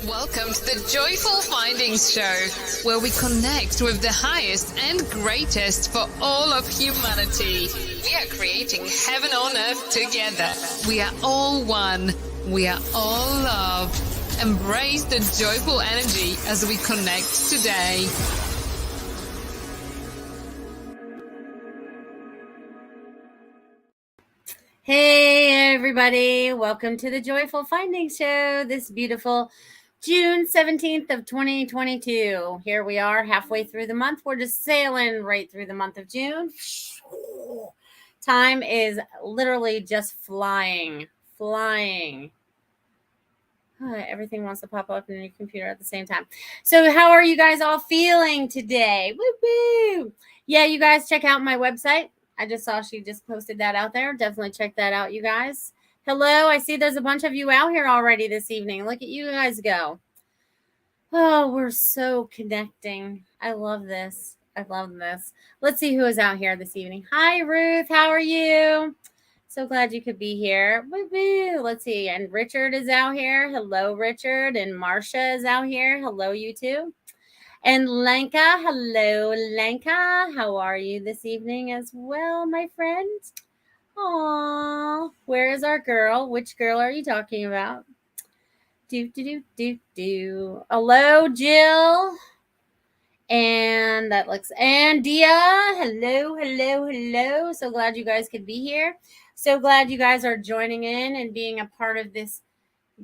Welcome to the Joyful Findings Show, where we connect with the highest and greatest for all of humanity. We are creating heaven on earth together. We are all one. We are all love. Embrace the joyful energy as we connect today. Hey everybody, welcome to the Joyful Findings Show this beautiful June 17th of 2022. Here we are halfway through the month. We're just sailing right through the month of June. Time is literally just flying. Everything wants to pop up in your computer at the same time. So how are you guys all feeling today? Woo-woo! Yeah, you guys check out my website. I just saw she just posted that out there. Definitely check that out, you guys. Hello, I see there's a bunch of you out here already this evening. Look at you guys go. Oh, we're so connecting. I love this. Let's see who is out here this evening. Hi, Ruth. How are you? So glad you could be here. Woo-woo. Let's see. And Richard is out here. Hello, Richard. And Marcia is out here. Hello, you two. And Lenka, hello, Lenka. How are you this evening as well, my friend? Aww. Where is our girl? Which girl are you talking about? Hello, Jill. And that looks, and Dia. Hello. So glad you guys could be here. So glad you guys are joining in and being a part of this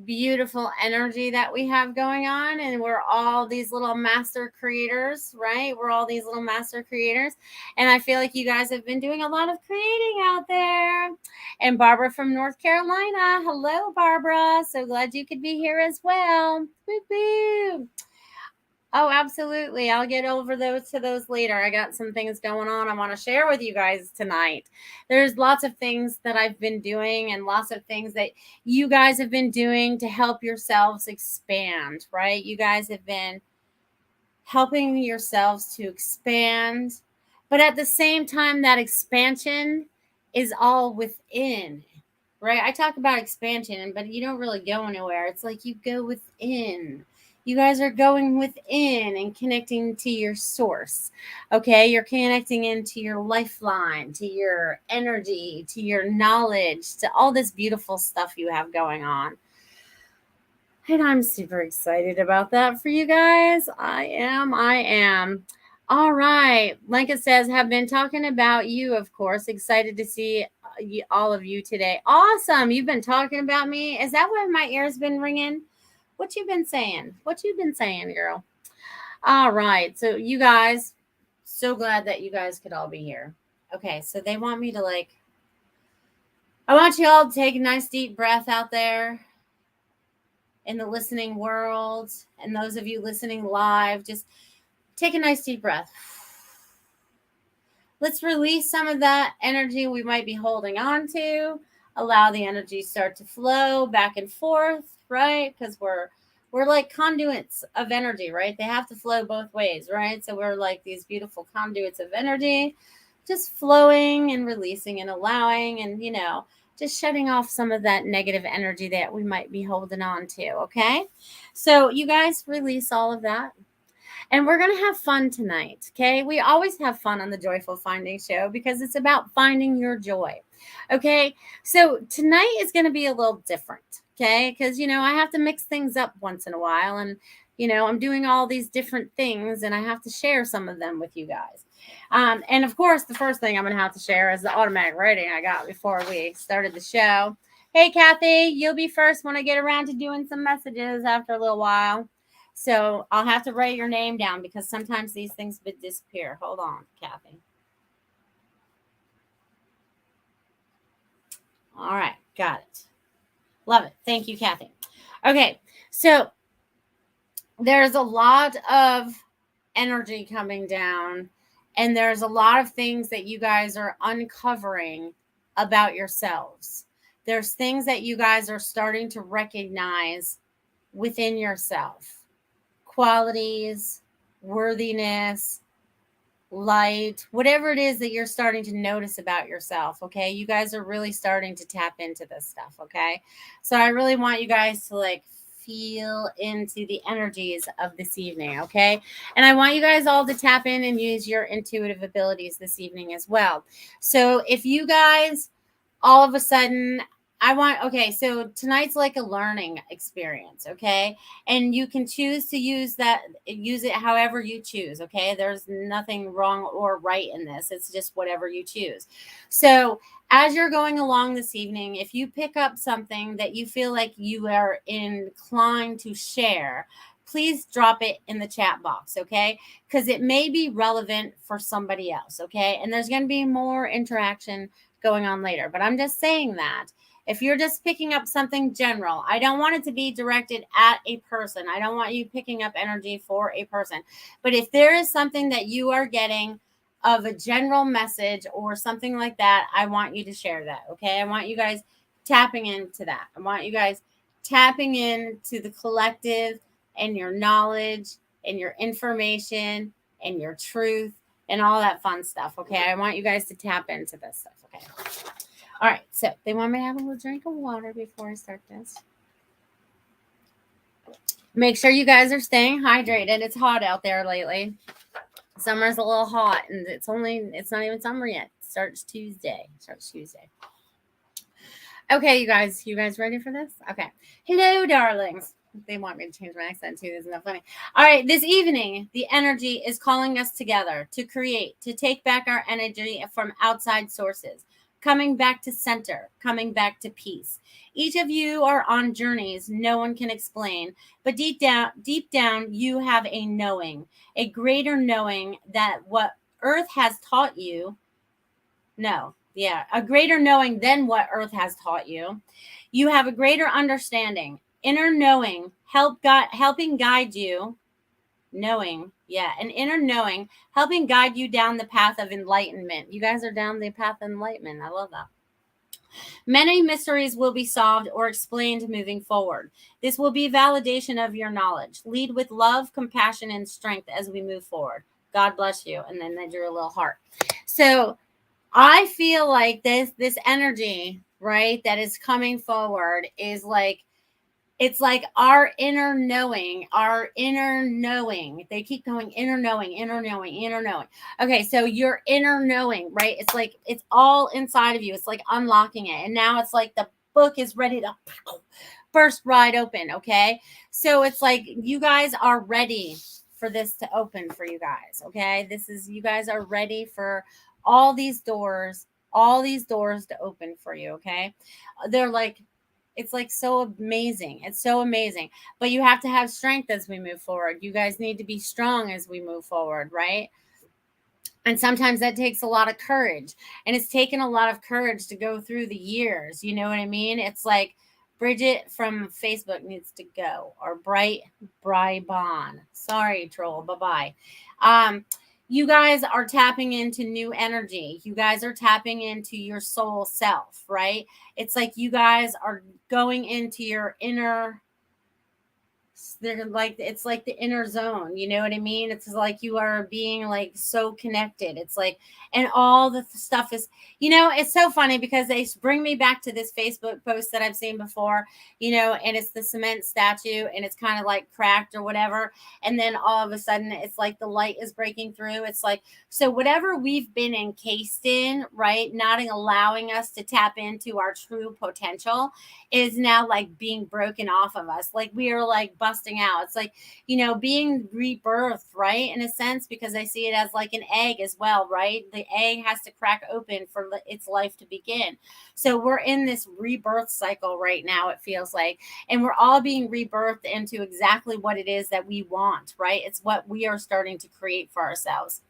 beautiful energy that we have going on. And we're all these little master creators, right? We're all these little master creators. And I feel like you guys have been doing a lot of creating out there. And Barbara from North Carolina. Hello, Barbara. So glad you could be here as well. Woo-hoo. Oh, absolutely. I'll get over those later. I got some things going on I want to share with you guys tonight. There's lots of things that I've been doing and lots of things that you guys have been doing to help yourselves expand, right? You guys have been helping yourselves to expand, but at the same time, that expansion is all within, right? I talk about expansion, but you don't really go anywhere. It's like you go within. You guys are going within and connecting to your source, okay? You're connecting into your lifeline, to your energy, to your knowledge, to all this beautiful stuff you have going on. And I'm super excited about that for you guys. I am. All right. Lenka says, have been talking about you, of course. Excited to see all of you today. Awesome. You've been talking about me. Is that why my ear's been ringing? What you been saying? Girl? All right. So you guys, so glad that you guys could all be here. Okay. So they want me to I want you all to take a nice deep breath out there in the listening world. And those of you listening live, just take a nice deep breath. Let's release some of that energy we might be holding on to. Allow the energy start to flow back and forth. Right? Because we're like conduits of energy, right? They have to flow both ways, right? So we're like these beautiful conduits of energy, just flowing and releasing and allowing and, just shutting off some of that negative energy that we might be holding on to, okay? So you guys release all of that. And we're going to have fun tonight, okay? We always have fun on the Joyful Finding Show because it's about finding your joy, okay? So tonight is going to be a little different, okay? Because, I have to mix things up once in a while. And, I'm doing all these different things and I have to share some of them with you guys. And, of course, the first thing I'm going to have to share is the automatic writing I got before we started the show. Hey, Kathy, you'll be first when I get around to doing some messages after a little while. So I'll have to write your name down because sometimes these things disappear. Hold on, Kathy. All right. Got it. Love it. Thank you, Kathy. Okay. So there's a lot of energy coming down and there's a lot of things that you guys are uncovering about yourselves. There's things that you guys are starting to recognize within yourself. Qualities, worthiness, light, whatever it is that you're starting to notice about yourself, okay? You guys are really starting to tap into this stuff, okay? So I really want you guys to feel into the energies of this evening, okay? And I want you guys all to tap in and use your intuitive abilities this evening as well. So if you guys all of a sudden okay, so tonight's like a learning experience, okay? And you can choose to use it however you choose, okay? There's nothing wrong or right in this. It's just whatever you choose. So as you're going along this evening, if you pick up something that you feel like you are inclined to share, please drop it in the chat box, okay? Because it may be relevant for somebody else, okay? And there's going to be more interaction going on later. But I'm just saying that if you're just picking up something general, I don't want it to be directed at a person. I don't want you picking up energy for a person. But if there is something that you are getting of a general message or something like that, I want you to share that, okay? I want you guys tapping into that. I want you guys tapping into the collective and your knowledge and your information and your truth and all that fun stuff, okay? I want you guys to tap into this stuff, okay? All right, so they want me to have a little drink of water before I start this. Make sure you guys are staying hydrated. It's hot out there lately. Summer's a little hot, and it's not even summer yet. It starts Tuesday. Okay, you guys ready for this? Okay. Hello, darlings. They want me to change my accent too. Isn't that funny? All right, this evening, the energy is calling us together to create, to take back our energy from outside sources, coming back to center, coming back to peace. Each of you are on journeys no one can explain, but deep down, you have a knowing, a greater knowing that what Earth has taught you. A greater knowing than what Earth has taught you. You have a greater understanding, inner knowing, helping guide you. An inner knowing, helping guide you down the path of enlightenment. You guys are down the path of enlightenment. I love that. Many mysteries will be solved or explained moving forward. This will be validation of your knowledge. Lead with love, compassion, and strength as we move forward. God bless you. And then they drew a little heart. So I feel like this energy, right, that is coming forward is like, it's like our inner knowing. They keep going inner knowing. Okay, so your inner knowing, right? It's like it's all inside of you. It's like unlocking it. And now it's like the book is ready to burst wide open, okay? So it's like you guys are ready for this to open for you guys, okay? You guys are ready for all these doors to open for you, okay? They're like, it's like so amazing. It's so amazing. But you have to have strength as we move forward. You guys need to be strong as we move forward, right? And sometimes that takes a lot of courage. And it's taken a lot of courage to go through the years. You know what I mean? It's like Bridget from Facebook needs to go. Or Bright Brybon. Sorry, troll. Bye-bye. You guys are tapping into new energy. You guys are tapping into your soul self, right? It's like you guys are going into your inner, it's like the inner zone. You know what I mean? It's like you are being like so connected. It's like, and all the stuff is, it's so funny because they bring me back to this Facebook post that I've seen before, and it's the cement statue and it's kind of like cracked or whatever. And then all of a sudden it's like the light is breaking through. It's like, so whatever we've been encased in, right, not allowing us to tap into our true potential is now like being broken off of us. Like we are like busting out. It's like, being rebirthed, right? In a sense, because I see it as like an egg as well, right? The egg has to crack open for its life to begin. So we're in this rebirth cycle right now, it feels like, and we're all being rebirthed into exactly what it is that we want, right? It's what we are starting to create for ourselves.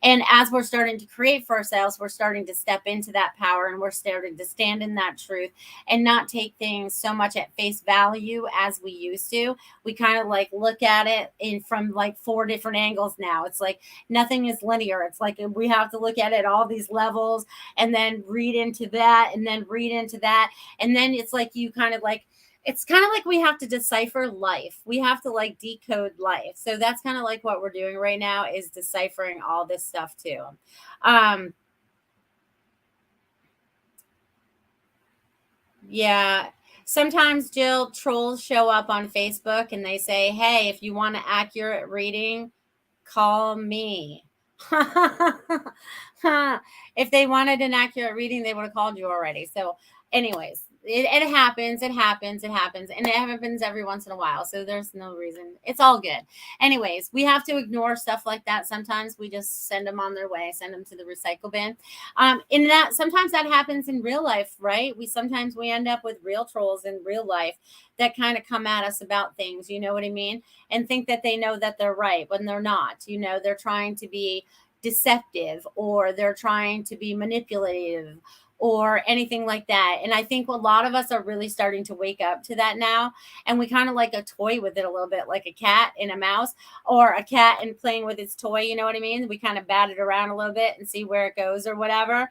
And as we're starting to create for ourselves, we're starting to step into that power and we're starting to stand in that truth and not take things so much at face value as we used to. We kind of like look at it from like 4 different angles now. It's like nothing is linear. It's like we have to look at it all these levels and then read into that and then read into that. And then it's like you kind of like, it's kind of like we have to decipher life. We have to like decode life. So that's kind of like what we're doing right now is deciphering all this stuff too. Yeah. Sometimes, Jill, trolls show up on Facebook and they say, hey, if you want an accurate reading, call me. If they wanted an accurate reading, they would have called you already. So, anyways, it happens. It happens. It happens. And it happens every once in a while. So, there's no reason. It's all good. Anyways, we have to ignore stuff like that. Sometimes we just send them on their way, send them to the recycle bin. In that, sometimes that happens in real life, right? Sometimes we end up with real trolls in real life that kind of come at us about things. You know what I mean? And think that they know that they're right when they're not. You know, they're trying to be deceptive, or they're trying to be manipulative, or anything like that. And I think a lot of us are really starting to wake up to that now. And we kind of like a toy with it a little bit, like a cat and a mouse, or a cat and playing with its toy. You know what I mean? We kind of bat it around a little bit and see where it goes or whatever.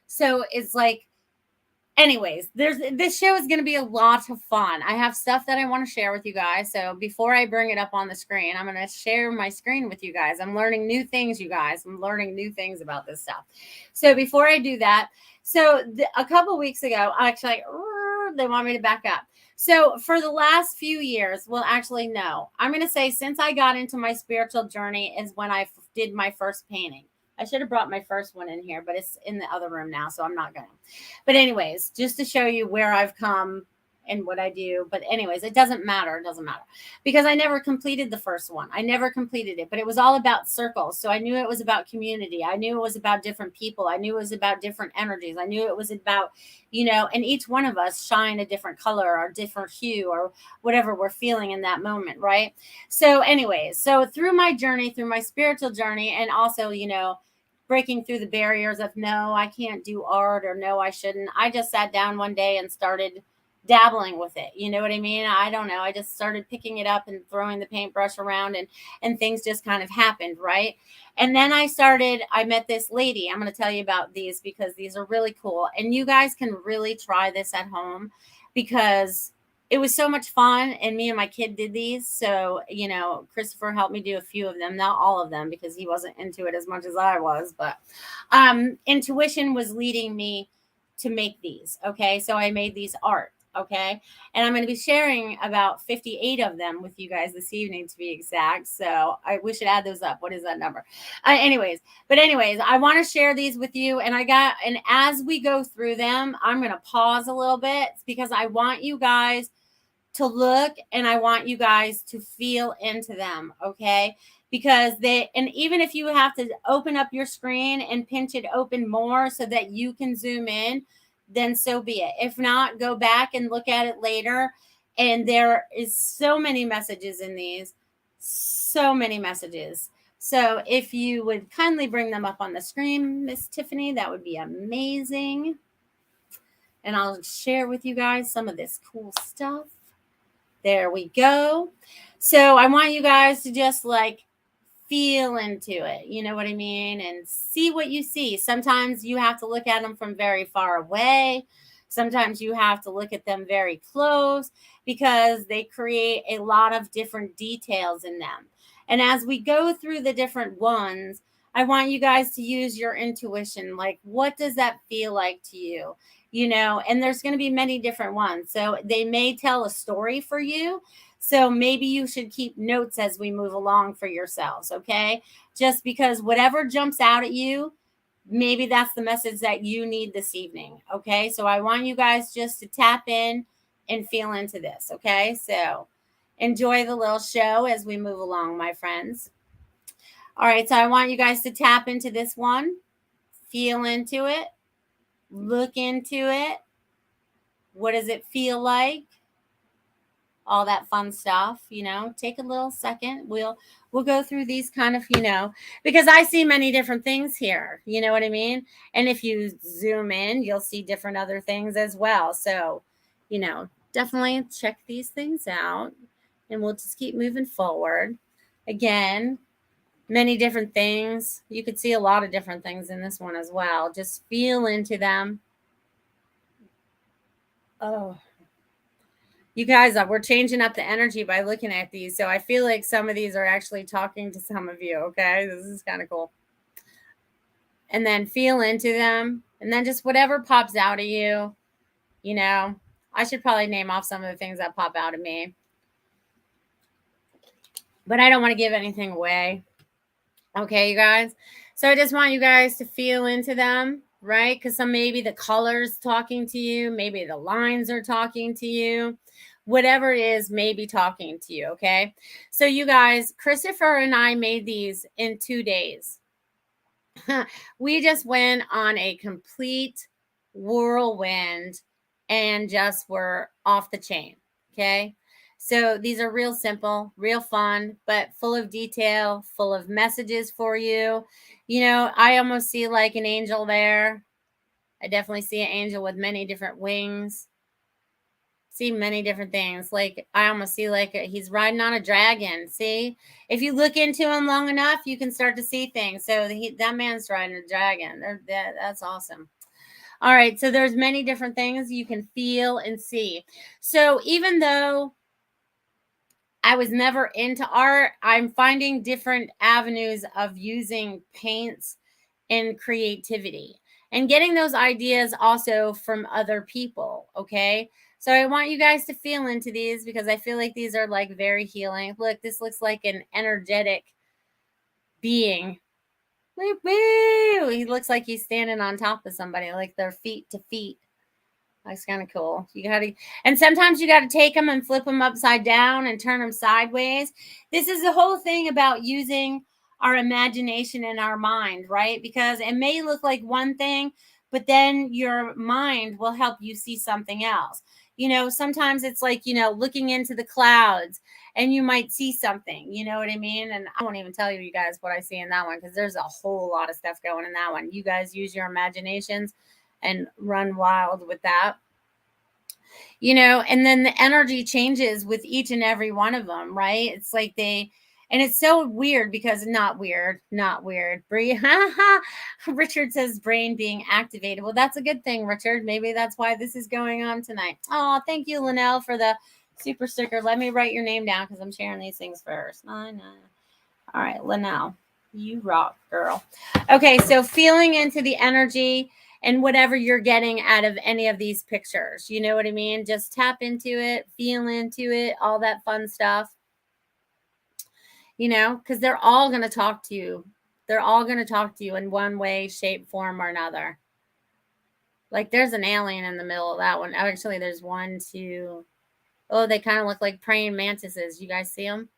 So it's like, anyways, this show is going to be a lot of fun. I have stuff that I want to share with you guys. So before I bring it up on the screen, I'm going to share my screen with you guys. I'm learning new things, you guys. I'm learning new things about this stuff. So before I do that, a couple weeks ago, actually, they want me to back up. So for the last few years, well, actually, no, I'm going to say since I got into my spiritual journey is when I did my first painting. I should have brought my first one in here, but it's in the other room now, so I'm not going to. But anyways, just to show you where I've come and what I do. But anyways, it doesn't matter. It doesn't matter. Because I never completed the first one. I never completed it. But it was all about circles. So I knew it was about community. I knew it was about different people. I knew it was about different energies. I knew it was about, you know, and each one of us shine a different color or different hue or whatever we're feeling in that moment, right? So anyways, so through my journey, through my spiritual journey, and also, you know, breaking through the barriers of no, I can't do art, or no, I shouldn't. I just sat down one day and started dabbling with it. You know what I mean? I don't know. I just started picking it up and throwing the paintbrush around, and things just kind of happened, right? And then I met this lady. I'm going to tell you about these because these are really cool. And you guys can really try this at home because it was so much fun, and me and my kid did these. So, you know, Christopher helped me do a few of them, not all of them, because he wasn't into it as much as I was. But intuition was leading me to make these. Okay, so I made these art. Okay, and I'm going to be sharing about 58 of them with you guys this evening, to be exact. So we should add those up. What is that number? Anyways, I want to share these with you, and as we go through them, I'm going to pause a little bit because I want you guys to look, and I want you guys to feel into them, okay? Because and even if you have to open up your screen and pinch it open more so that you can zoom in, then so be it. If not, go back and look at it later. And there is so many messages in these, so many messages. So if you would kindly bring them up on the screen, Miss Tiffany, that would be amazing. And I'll share with you guys some of this cool stuff. There we go. So I want you guys to just like feel into it. You know what I mean? And see what you see. Sometimes you have to look at them from very far away. Sometimes you have to look at them very close because they create a lot of different details in them. And as we go through the different ones, I want you guys to use your intuition. Like, what does that feel like to you? You know, and there's going to be many different ones. So they may tell a story for you. So maybe you should keep notes as we move along for yourselves, okay? Just because whatever jumps out at you, maybe that's the message that you need this evening, okay? So I want you guys just to tap in and feel into this, okay? So enjoy the little show as we move along, my friends. All right, so I want you guys to tap into this one, feel into it. Look into it. What does it feel like? All that fun stuff, you know. Take a little second. We'll go through these kind of, you know, because I see many different things here. You know what I mean? And if you zoom in, you'll see different other things as well. So, you know, definitely check these things out, and we'll just keep moving forward. Again, many different things. You could see a lot of different things in this one as well. Just feel into them. Oh, you guys, we're changing up the energy by looking at these. So I feel like some of these are actually talking to some of you. Okay, this is kind of cool. And then feel into them. And then just whatever pops out of you, you know, I should probably name off some of the things that pop out of me. But I don't want to give anything away. Okay, you guys. So I just want you guys to feel into them, right? Because maybe the colors talking to you, maybe the lines are talking to you, whatever it is, maybe talking to you. Okay. So you guys, Christopher and I made these in 2 days. We just went on a complete whirlwind and just were off the chain. Okay. So these are real simple, real fun, but full of detail, full of messages for you. You know, I almost see like an angel there. I definitely see an angel with many different wings. See many different things. Like I almost see like he's riding on a dragon. See, if you look into him long enough, you can start to see things. So that man's riding a dragon. That's awesome. All right, so there's many different things you can feel and see. So even though I was never into art, I'm finding different avenues of using paints and creativity and getting those ideas also from other people. Okay. So I want you guys to feel into these because I feel like these are like very healing. Look, this looks like an energetic being. Woo, woo. He looks like he's standing on top of somebody, like they're feet to feet. That's kind of cool. You got to, and sometimes you got to take them and flip them upside down and turn them sideways. This is the whole thing about using our imagination and our mind, right? Because it may look like one thing, but then your mind will help you see something else. You know, sometimes it's like, you know, looking into the clouds and you might see something, you know what I mean? And I won't even tell you guys what I see in that one because there's a whole lot of stuff going in that one. You guys use your imaginations and run wild with that, you know, and then the energy changes with each and every one of them, right? It's like and it's so weird because not weird. Richard says brain being activated. Well, that's a good thing, Richard. Maybe that's why this is going on tonight. Oh, thank you, Linnell, for the super sticker. Let me write your name down because I'm sharing these things first. I know. All right, Linnell, you rock, girl. Okay, so feeling into the energy and whatever you're getting out of any of these pictures. You know what I mean? Just tap into it, feel into it, all that fun stuff. You know, because they're all going to talk to you. They're all going to talk to you in one way, shape, form, or another. Like there's an alien in the middle of that one. Actually, there's 1, 2. Oh, they kind of look like praying mantises. You guys see them?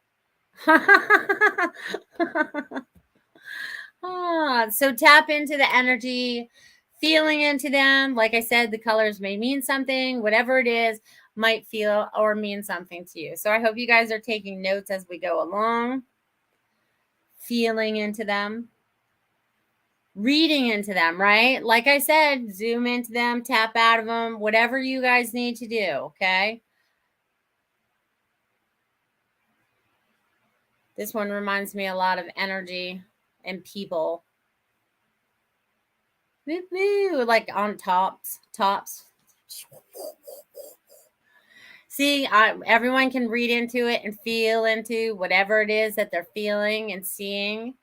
So tap into the energy, feeling into them. Like I said, the colors may mean something. Whatever it is might feel or mean something to you. So I hope you guys are taking notes as we go along. Feeling into them. Reading into them, right? Like I said, zoom into them, tap out of them, whatever you guys need to do, okay? This one reminds me a lot of energy and people. Woo, woo, like on tops. See, everyone can read into it and feel into whatever it is that they're feeling and seeing.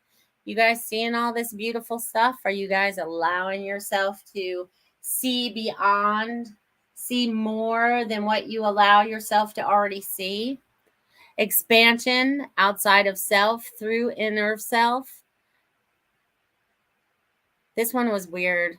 You guys seeing all this beautiful stuff? Are you guys allowing yourself to see beyond, see more than what you allow yourself to already see? Expansion outside of self through inner self. This one was weird,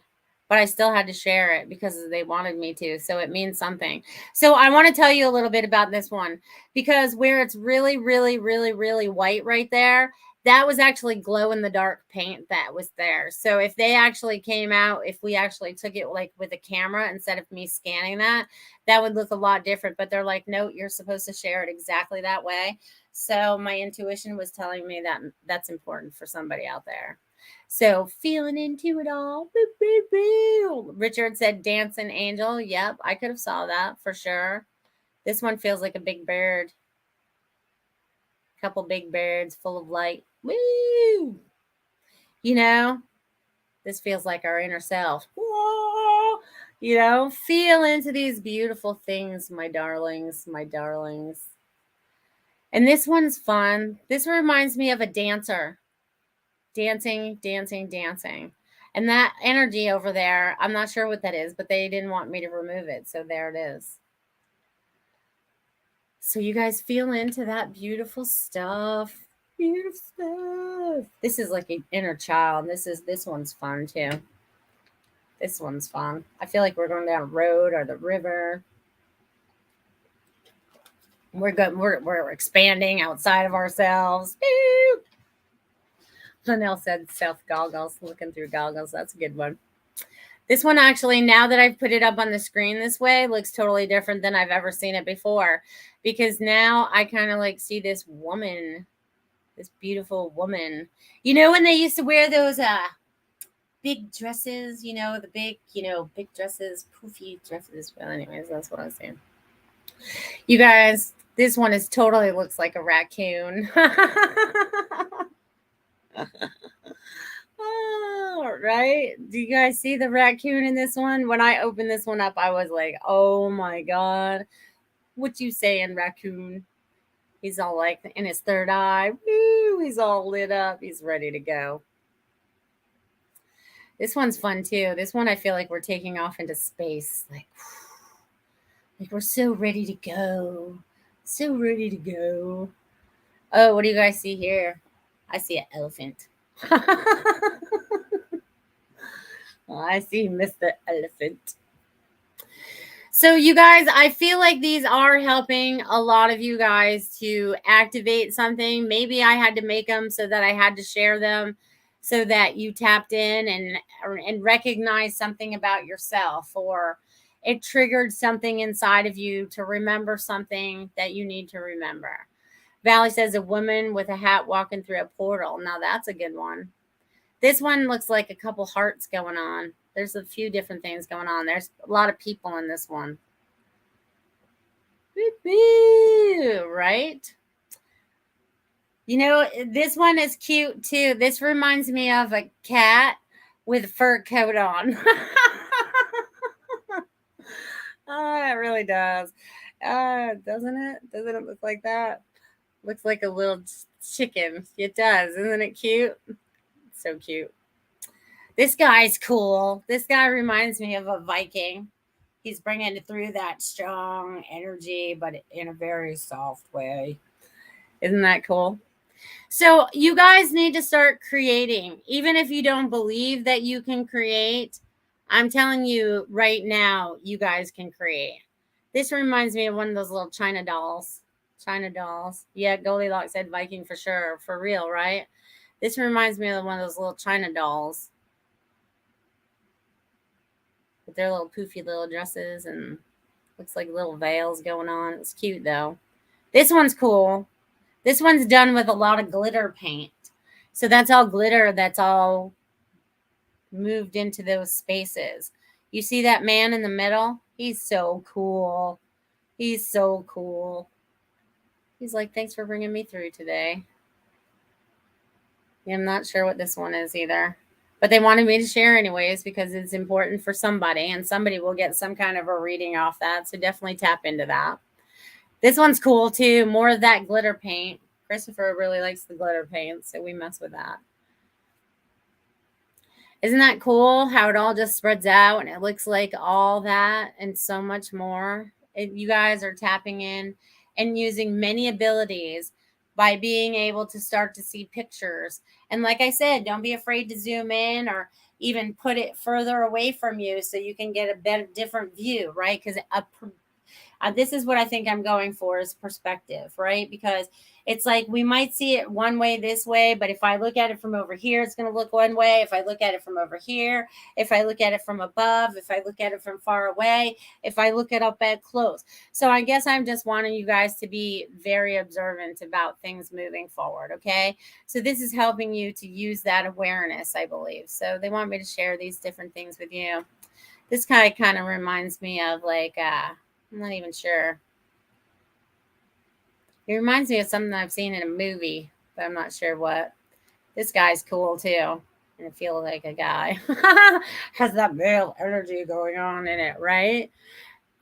but I still had to share it because they wanted me to. So it means something. So I want to tell you a little bit about this one because where it's really, really, really, really white right there, that was actually glow in the dark paint that was there. So if they actually came out, if we actually took it like with a camera instead of me scanning that, that would look a lot different. But they're like, no, you're supposed to share it exactly that way. So my intuition was telling me that that's important for somebody out there. So feeling into it all. Boo, boo, boo. Richard said dancing angel. Yep, I could have saw that for sure. This one feels like a big bird. Couple big birds full of light. Woo! You know, this feels like our inner self. Whoa! You know, feel into these beautiful things, my darlings, my darlings. And this one's fun. This reminds me of a dancer. Dancing. And that energy over there, I'm not sure what that is, but they didn't want me to remove it. So there it is. So you guys feel into that beautiful stuff. Beautiful stuff. This is like an inner child. This one's fun too. This one's fun. I feel like we're going down a road or the river. We're good. We're expanding outside of ourselves. Linnell said self goggles, looking through goggles. That's a good one. This one actually, now that I've put it up on the screen this way, looks totally different than I've ever seen it before. Because now I kind of like see this woman, this beautiful woman. You know when they used to wear those big dresses, the big, big dresses, poofy dresses. Well, anyways, that's what I was saying. You guys, this one is totally looks like a raccoon. Oh, right? Do you guys see the raccoon in this one? When I opened this one up, I was like, oh my God. What you saying, raccoon? He's all like in his third eye. Woo, he's all lit up. He's ready to go. This one's fun too. This one I feel like we're taking off into space. Like we're so ready to go. So ready to go. Oh, what do you guys see here? I see an elephant. I see Mr. Elephant. So you guys, I feel like these are helping a lot of you guys to activate something. Maybe I had to make them so that I had to share them so that you tapped in and recognized something about yourself, or it triggered something inside of you to remember something that you need to remember. Valley says a woman with a hat walking through a portal. Now that's a good one. This one looks like a couple hearts going on. There's a few different things going on. There's a lot of people in this one. Right? This one is cute too. This reminds me of a cat with a fur coat on. Oh, it really does. Doesn't it? Doesn't it look like that? Looks like a little chicken. It does. Isn't it cute? So cute. This guy's cool. This guy reminds me of a Viking. He's bringing through that strong energy, but in a very soft way. Isn't that cool? So you guys need to start creating. Even if you don't believe that you can create, I'm telling you right now, you guys can create. This reminds me of one of those little China dolls. China dolls. Yeah, Goldylocks said Viking for sure. For real, right? This reminds me of one of those little China dolls. With their little poofy little dresses and looks like little veils going on. It's cute though. This one's cool. This one's done with a lot of glitter paint. So that's all glitter. That's all moved into those spaces. You see that man in the middle? He's so cool. He's so cool. He's like, thanks for bringing me through today. Yeah, I'm not sure what this one is either. But they wanted me to share anyways because it's important for somebody. And somebody will get some kind of a reading off that. So definitely tap into that. This one's cool too. More of that glitter paint. Christopher really likes the glitter paint. So we mess with that. Isn't that cool how it all just spreads out and it looks like all that and so much more? You guys are tapping in and using many abilities by being able to start to see pictures. And like I said, don't be afraid to zoom in or even put it further away from you so you can get a better, different view, right? Because this is what I think I'm going for is perspective, right? Because it's like we might see it one way this way, but if I look at it from over here, it's going to look one way. If I look at it from over here, if I look at it from above, if I look at it from far away, if I look it up at close. So I guess I'm just wanting you guys to be very observant about things moving forward, okay? So this is helping you to use that awareness, I believe. So they want me to share these different things with you. This guy kind of reminds me of like, I'm not even sure. It reminds me of something I've seen in a movie, but I'm not sure what. This guy's cool too. And it feels like a guy. Has that male energy going on in it, right?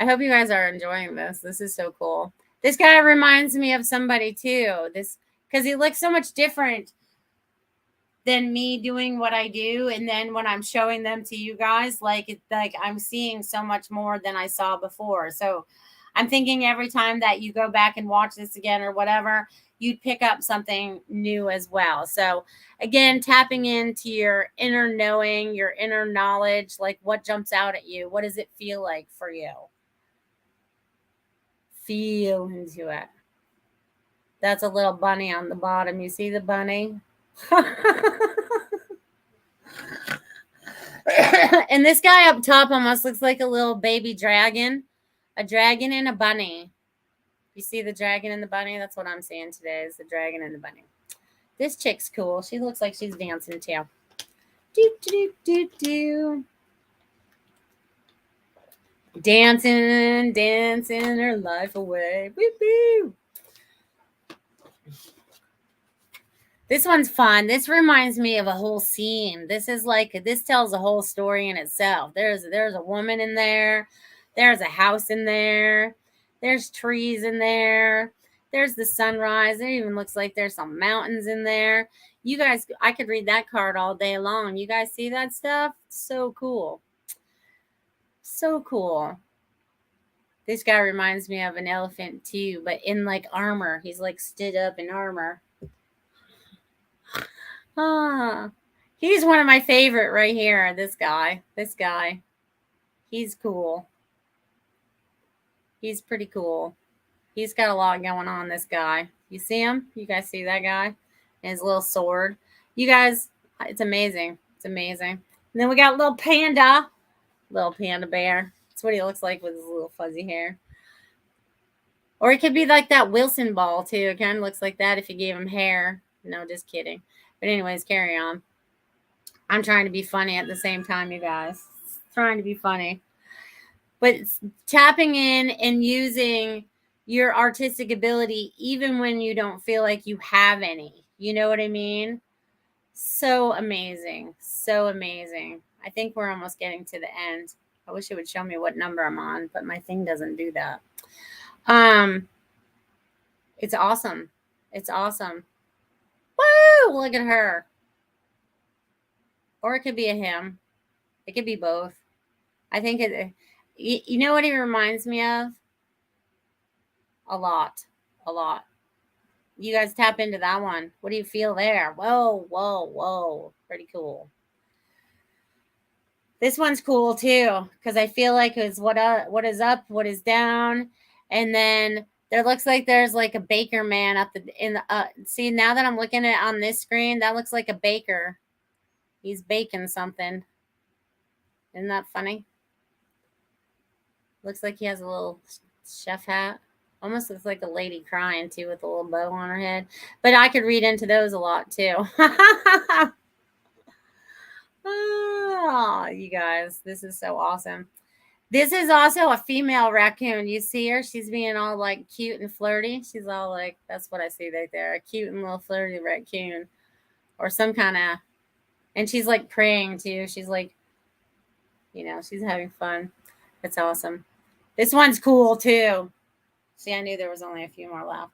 I hope you guys are enjoying this. This is so cool. This guy reminds me of somebody too. Because he looks so much different than me doing what I do. And then when I'm showing them to you guys, like I'm seeing so much more than I saw before. So I'm thinking every time that you go back and watch this again or whatever, you'd pick up something new as well. So again, tapping into your inner knowing, your inner knowledge, like what jumps out at you? What does it feel like for you? Feel into it. That's a little bunny on the bottom. You see the bunny? And this guy up top almost looks like a little baby dragon. A dragon and a bunny. You see the dragon and the bunny? That's what I'm seeing today is the dragon and the bunny. This chick's cool. She looks like she's dancing too. Do, do, do, do. Dancing, dancing her life away. Woo, woo. This one's fun. This reminds me of a whole scene. This tells a whole story in itself. There's a woman in there. There's a house in there. There's trees in there. There's the sunrise. It even looks like there's some mountains in there. You guys, I could read that card all day long. You guys see that stuff? So cool. So cool. This guy reminds me of an elephant too, but in like armor. He's like stood up in armor. He's one of my favorite right here. This guy. He's cool. He's pretty cool. He's got a lot going on, this guy. You see him? You guys see that guy? And his little sword. You guys, it's amazing. It's amazing. And then we got little panda bear. That's what he looks like with his little fuzzy hair. Or it could be like that Wilson ball too. It kind of looks like that if you gave him hair. No, just kidding. But anyways, carry on. I'm trying to be funny at the same time, you guys. Trying to be funny. But tapping in and using your artistic ability even when you don't feel like you have any. You know what I mean? So amazing. So amazing. I think we're almost getting to the end. I wish it would show me what number I'm on, but my thing doesn't do that. It's awesome. It's awesome. Woo! Look at her. Or it could be a him. It could be both. I think it. You know what he reminds me of? A lot. You guys tap into that one. What do you feel there? Whoa. Pretty cool. This one's cool too, because I feel like it's what is up, what is down, and then there looks like there's like a baker man up in the. See, now that I'm looking at it on this screen, that looks like a baker. He's baking something. Isn't that funny? Looks like he has a little chef hat. Almost looks like a lady crying too with a little bow on her head. But I could read into those a lot too. Oh, you guys, this is so awesome. This is also a female raccoon. You see her? She's being all like cute and flirty. She's all like, that's what I see right there. A cute and little flirty raccoon. Or some kind of, and she's like praying too. She's like, she's having fun. It's awesome. This one's cool too. See, I knew there was only a few more left.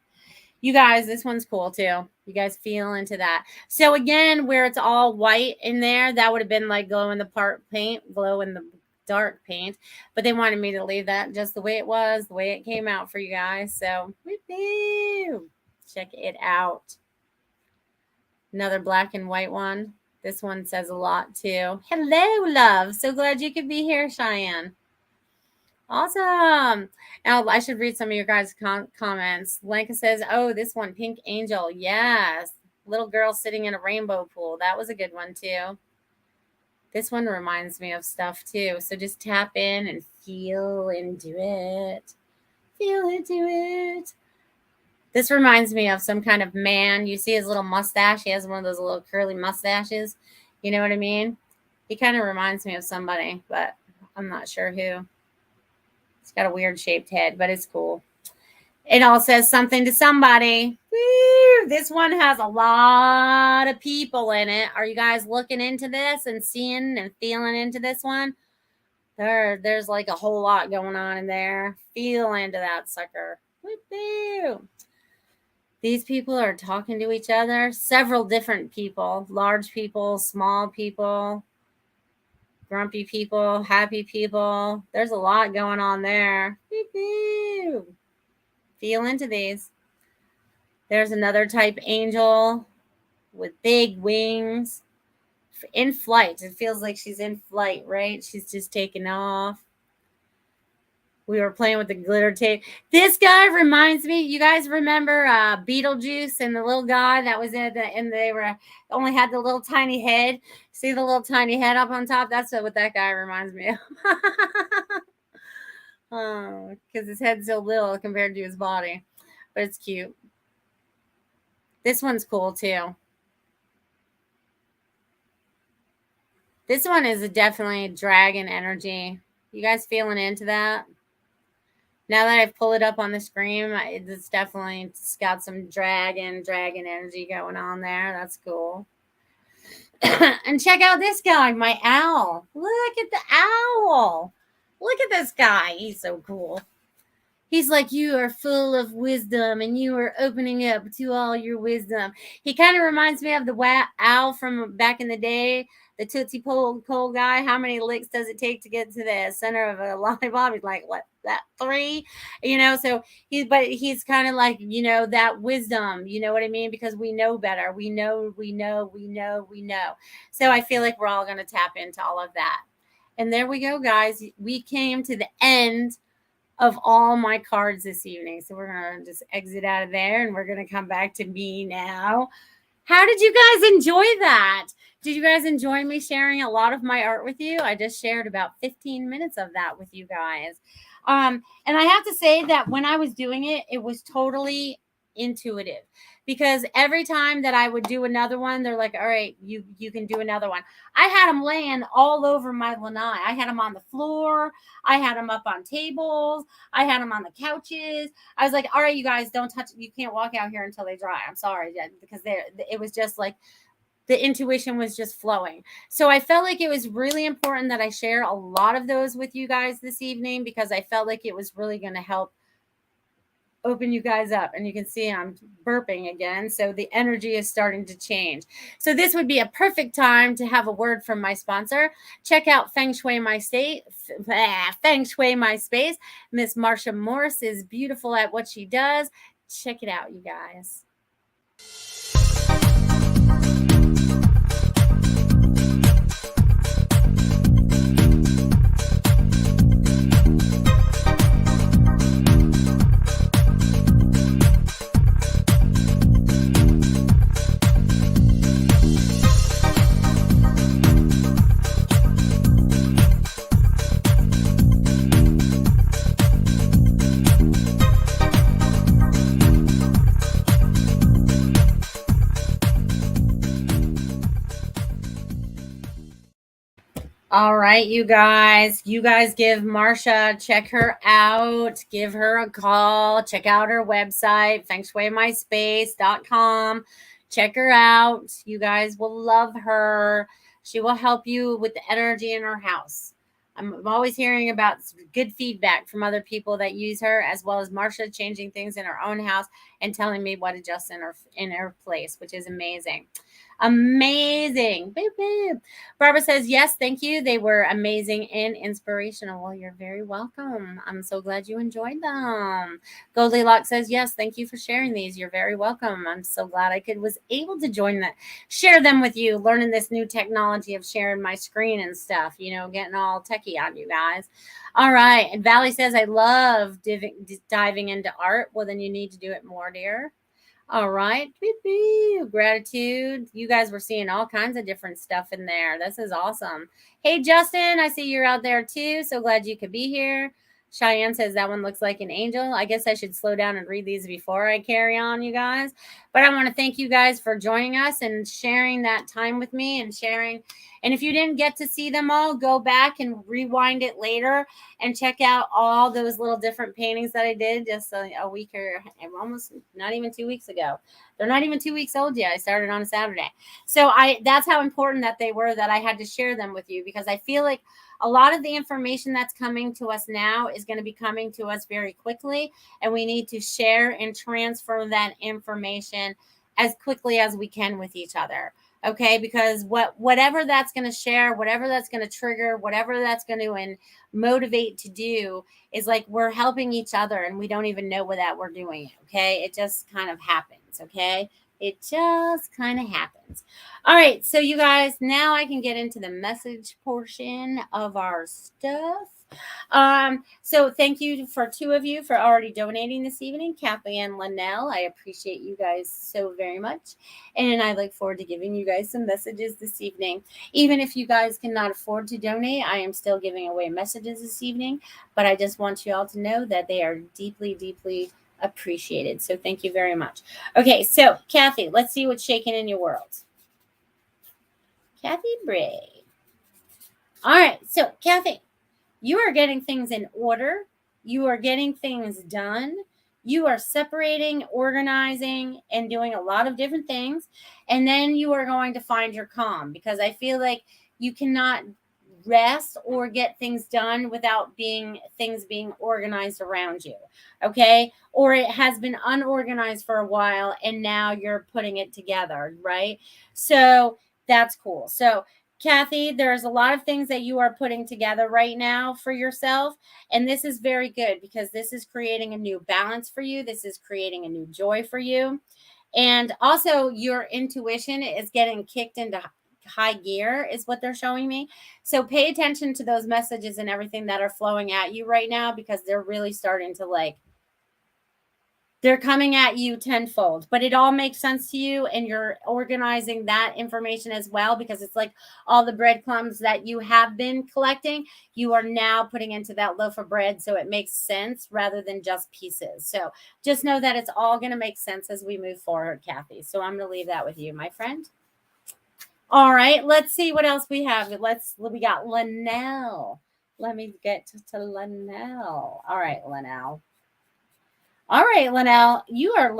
You guys, this one's cool too. You guys feel into that. So again, where it's all white in there, that would have been like glow in the dark paint. But they wanted me to leave that just the way it was, the way it came out for you guys. So check it out. Another black and white one. This one says a lot too. Hello, love. So glad you could be here, Cheyenne. Awesome. Now, I should read some of your guys' comments. Lenka says, oh, this one, Pink Angel. Yes. Little girl sitting in a rainbow pool. That was a good one, too. This one reminds me of stuff, too. So just tap in and feel into it. Feel into it. This reminds me of some kind of man. You see his little mustache? He has one of those little curly mustaches. You know what I mean? He kind of reminds me of somebody, but I'm not sure who. It's got a weird shaped head, but it's cool. It all says something to somebody. Woo! This one has a lot of people in it. Are you guys looking into this and seeing and feeling into this one? There's like a whole lot going on in there. Feel into that sucker. Woo-hoo! These people are talking to each other. Several different people. Large people, small people. grumpy people, happy people. There's a lot going on there. Feel into these. There's another type angel with big wings in flight. It feels like she's in flight, right? She's just taking off. We were playing with the glitter tape. This guy reminds me. You guys remember Beetlejuice and the little guy that was and they were only had the little tiny head. See the little tiny head up on top? That's what that guy reminds me of. Oh, because his head's so little compared to his body, but it's cute. This one's cool too. This one is definitely dragon energy. You guys feeling into that? Now that I've pulled it up on the screen, it's got some dragon energy going on there. That's cool. And check out this guy, my owl. Look at the owl. Look at this guy. He's so cool. He's like, you are full of wisdom and you are opening up to all your wisdom. He kind of reminds me of the owl from back in the day, the Tootsie Pole guy. How many licks does it take to get to the center of a lollipop? He's like, what, that 3? So he's kind of like, that wisdom, you know what I mean? Because we know better. We know. So I feel like we're all going to tap into all of that. And there we go, guys. We came to the end of all my cards this evening. So we're going to just exit out of there and we're going to come back to me now. How did you guys enjoy that? Did you guys enjoy me sharing a lot of my art with you? I just shared about 15 minutes of that with you guys. And I have to say that when I was doing it, it was totally intuitive, because every time that I would do another one, they're like, all right, you can do another one. I had them laying all over my lanai. I had them on the floor. I had them up on tables. I had them on the couches. I was like, all right, you guys, don't touch. You can't walk out here until they dry. I'm sorry, because it was just like the intuition was just flowing. So I felt like it was really important that I share a lot of those with you guys this evening, because I felt like it was really going to help open you guys up. And you can see I'm burping again, so the energy is starting to change. So this would be a perfect time to have a word from my sponsor. Check out Feng Shui My Space. Miss Marsha Morse is beautiful at what she does. Check it out, you guys. All right, you guys give Marsha, check her out, give her a call, check out her website, fengshuimyspace.com. Check her out. You guys will love her. She will help you with the energy in her house. I'm always hearing about good feedback from other people that use her, as well as Marsha changing things in her own house and telling me what adjusts in her place, which is amazing. Amazing. Boop, boop. Barbara says, yes, thank you. They were amazing and inspirational. Well, you're very welcome. I'm so glad you enjoyed them. Goldylocks says, yes, thank you for sharing these. You're very welcome. I'm so glad I was able to share them with you, learning this new technology of sharing my screen and stuff, getting all techie on you guys. All right. And Valley says, I love diving into art. Well, then you need to do it more, dear. All right. Gratitude. You guys were seeing all kinds of different stuff in there. This is awesome. Hey, Justin, I see you're out there too. So glad you could be here. Cheyenne says that one looks like an angel. I guess I should slow down and read these before I carry on, you guys. But I want to thank you guys for joining us and sharing that time with me and sharing. And if you didn't get to see them all, go back and rewind it later and check out all those little different paintings that I did just a week or almost not even 2 weeks ago. They're not even 2 weeks old yet. I started on a Saturday. So that's how important that they were, that I had to share them with you, because I feel like a lot of the information that's coming to us now is going to be coming to us very quickly, and we need to share and transfer that information as quickly as we can with each other. Okay, because whatever that's going to share, whatever that's going to trigger, whatever that's going to motivate to do is like we're helping each other and we don't even know that we're doing it. Okay, it just kind of happens. Okay, it just kind of happens. All right, so you guys, now I can get into the message portion of our stuff. So thank you for 2 of you for already donating this evening, Kathy and Linnell. I appreciate you guys so very much. And I look forward to giving you guys some messages this evening. Even if you guys cannot afford to donate, I am still giving away messages this evening. But I just want you all to know that they are deeply, deeply appreciated. So thank you very much. Okay, so Kathy, let's see what's shaking in your world. Kathy Bray. All right, so Kathy, you are getting things in order. You are getting things done. You are separating, organizing, and doing a lot of different things. And then you are going to find your calm, because I feel like you cannot rest or get things done without things being organized around you. Okay. Or it has been unorganized for a while and now you're putting it together. Right. So that's cool. So Kathy, there's a lot of things that you are putting together right now for yourself. And this is very good because this is creating a new balance for you. This is creating a new joy for you. And also your intuition is getting kicked into high gear is what they're showing me. So pay attention to those messages and everything that are flowing at you right now, because they're really starting to they're coming at you tenfold, but it all makes sense to you. And you're organizing that information as well, because it's like all the breadcrumbs that you have been collecting, you are now putting into that loaf of bread. So it makes sense rather than just pieces. So just know that it's all going to make sense as we move forward, Kathy. So I'm going to leave that with you, my friend. All right, let's see what else we have. We got Linnell. Let me get to Linnell. All right, Linnell. All right, Linnell, you are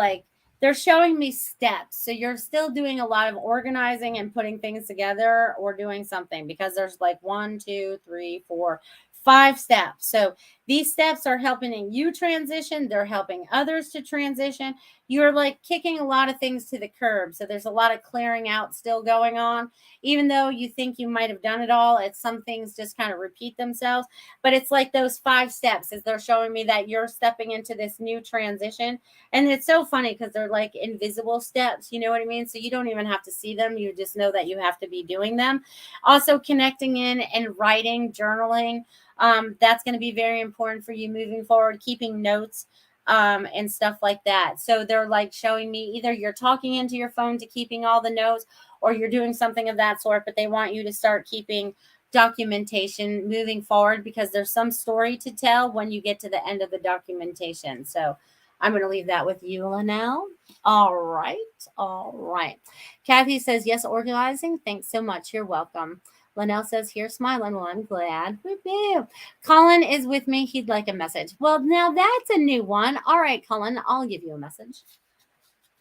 they're showing me steps. So you're still doing a lot of organizing and putting things together or doing something, because there's 1, 2, 3, 4, 5 steps. So these steps are helping you transition. They're helping others to transition. You're kicking a lot of things to the curb. So there's a lot of clearing out still going on. Even though you think you might have done it all, some things just kind of repeat themselves. But it's like those 5 steps, as they're showing me that you're stepping into this new transition. And it's so funny because they're like invisible steps. You know what I mean? So you don't even have to see them. You just know that you have to be doing them. Also connecting in and writing, journaling. That's going to be very important for you moving forward, keeping notes and stuff like that. So they're showing me either you're talking into your phone to keeping all the notes, or you're doing something of that sort, but they want you to start keeping documentation moving forward, because there's some story to tell when you get to the end of the documentation. So I'm going to leave that with you, Linnell. All right. All right. Kathy says, yes, organizing. Thanks so much. You're welcome. Linnell says, here smiling. Well, I'm glad. Woo-hoo. Colin is with me. He'd like a message. Well, now that's a new one. All right, Colin, I'll give you a message.